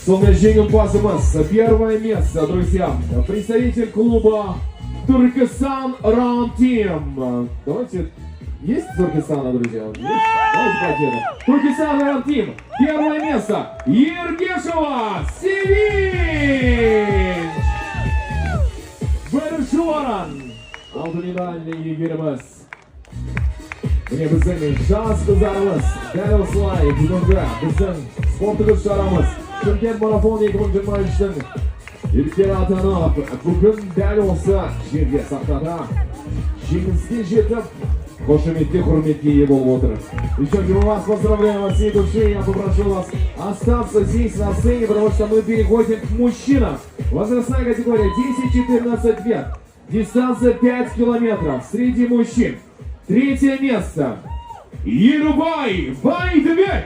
Солнечным пасымыз. Первое место, друзья. Представитель клуба Turkestan Run Team. Давайте. Есть Туркестана, друзья? Есть? Давайте поделаем. Turkestan Run Team. Первое место. Ергешева Sevinç. Бірінші орын. Алтын медальный иегеріміз. Міне біздің жас қыздарымыз. Дәл осылай бүгінгі біздің спорттық шарамыз. Шымкент марафон 2023-тің ілгері атанып, бүгін дәл осы жерге сахнада жеңіске жетіп, қошеметке, құрметке ие болып отыр. Еще раз вас поздравляем от всей души. Я попрошу вас остаться здесь на сцене, потому что мы переходим к мужчинам. Возрастная категория 10-14 лет. Дистанция 5 километров среди мужчин. Третье место. Ерубай Байдыбек.